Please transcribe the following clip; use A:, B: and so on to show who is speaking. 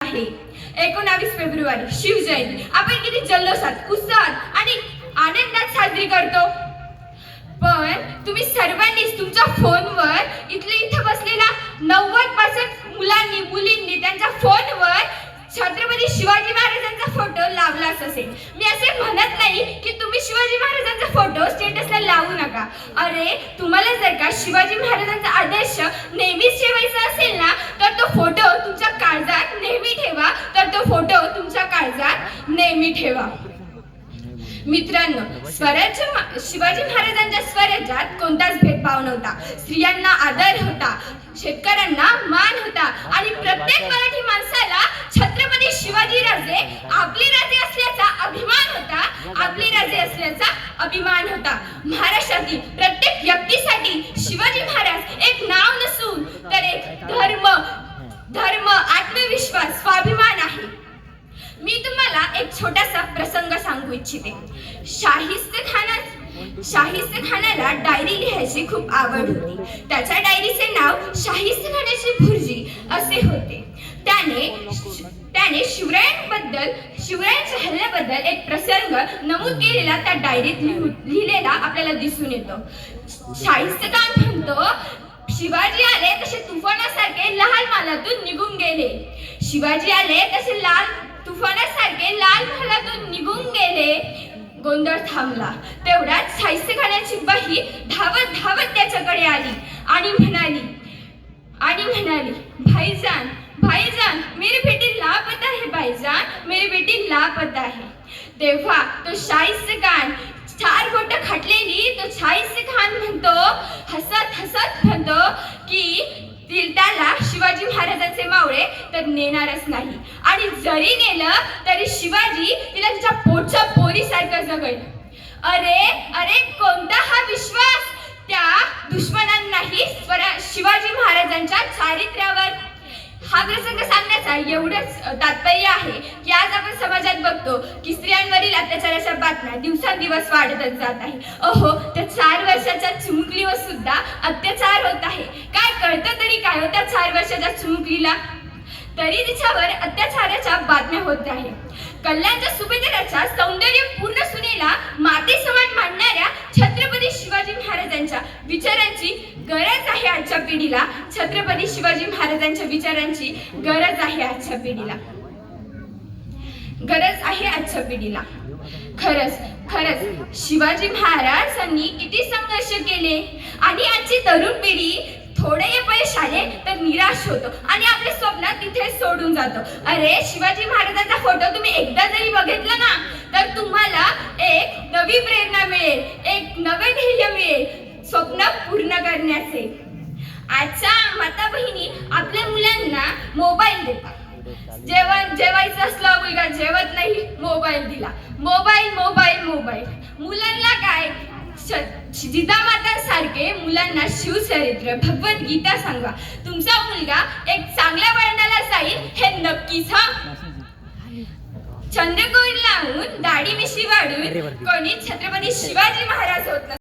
A: आहे. 19 फेब्रुवारी शिवजयंती आपण किती जल्लोषात, उत्साहात आणि आनंदात साजरी करतो. पण तुम्ही सर्वांनीच तुमच्या फोनवर इथं बसलेला 90% मुलांनी मुलींनी त्यांच्या फोनवर छत्रपती शिवाजी महाराजांचा फोटो लावलाच असेल. मी असे म्हणत नाही की तुम्ही शिवाजी महाराजांचा फोटो स्टेटसला लावू नका. अरे तुम्हाला जर का शिवाजी महाराजांचा आदर्श नेहमीच ठेवायचा असेल ना, तर तो फोटो तुमच्या काळजात नेहमी ठेवा. नेहमी ठेवा. मित्रांनो, शिवाजी महाराजांच्या स्वराज्यात कोणताच भेदभाव नव्हता. स्त्रियांना आदर होता, शेतकऱ्यांना मान होता आणि प्रत्येक मराठी माणसाला छत्रपती शिवाजी राजे आपले राजे असल्याचा अभिमान होता. महाराष्ट्रातील प्रत्येक व्यक्तीसाठी शिवाजी महाराज एक नाव नसून तर एक धर्म, आत्मविश्वास, स्वाभिमान आहे. मी तुम्हाला एक छोटासा प्रसंग सांगू इच्छिते. शाहिस्त खानाला डायरी लिहायची खूप आवड होती. त्याच्या डायरीचे नाव शाहिस्त खानाची भुर्जी असे होते. त्याने शिवरायांच्या हल्ल्याबद्दल एक प्रसंग नमूद केलेला त्या डायरीत लिहिलेला आपल्याला दिसून येतो. शाहिस्त खान म्हणतो, शिवाजी आले तसे तुफानासारखे लाल महालातून निघून गेले. शिवाजी आले तसे तुफानासारखे लाल महालातून निघून गेले. गोंधळ थांबला. तेवढ्यात शाहिस्त खानाची बाई धावत त्याच्याकडे आली आणि म्हणाली, भाईजान मेरी बेटी लापता है, भाईजान मेरी बेटी लापता है. तेव्हा तो शाहिस्त खान 4 बोट खाटलेली तो शाहिस्त खान म्हणतो, हसत म्हणतो की त्याला शिवाजी महाराजांचे मावळे तर नेणारच नाही आणि जरी नेलं तरी शिवाजी तिला तिच्या पोटच्या पोरीसारखं जगेल. अरे कोणता हा विश्वास त्या दुश्मनांनाही शिवाजी महाराजांच्या चारित्र्यावर. हा प्रसंग सांगण्याचा एवढंच तात्पर्य आहे की आज आपण समाजात बघतो की स्त्रियांवरील अत्याचाराच्या बातम्या दिवसांदिवस वाढतच जात आहे. त्या 4 वर्षाच्या चिमुकलीवर सुद्धा अत्याचार होत आहे. काय कळतं तरी काय होत्या 4 वर्षाच्या चिमुकलीला? तरी तिच्यावर अत्याचाराच्या बातम्या होत आहे. कल्याणच्या सुभेदाराच्या सौंदर्यपूर्ण सुनेला माते समान मानणाऱ्या छत्रपती शिवाजी महाराजांच्या विचारांची गरज आहे आजच्या पिढीला. छत्रपती शिवाजी महाराजांच्या विचारांची गरज आहे आजच्या पिढीला. खरंच शिवाजी महाराजांनी किती संघर्ष केले आणि आजची तरुण पिढी थोडे अपयश आले तर निराश होतो आणि आपले स्वप्न तिथे सोडून जातो. अरे शिवाजी महाराजांचा फोटो तुम्ही एकदा जरी बघितला ना, तर तुम्हाला एक नवी प्रेरणा मिळेल, एक नवे ध्येय मिळेल स्वप्न पूर्ण करण्याचे. आजच्या माता बहिणी आपल्या मुलांना मोबाईल देतात. जेवायचं असलं मुलगा जेवत नाही, मोबाईल दिला. मोबाईल मुलांना काय जिजामातांसारखे मुलांना शिवचरित्र, भगवद्गीता सांगा. तुमचा मुलगा एक चांगल्या वळणाला जाईल हे नक्कीच. चंद्रकोर लावून दाढी मिशी वाढून कोणी छत्रपती शिवाजी महाराज होत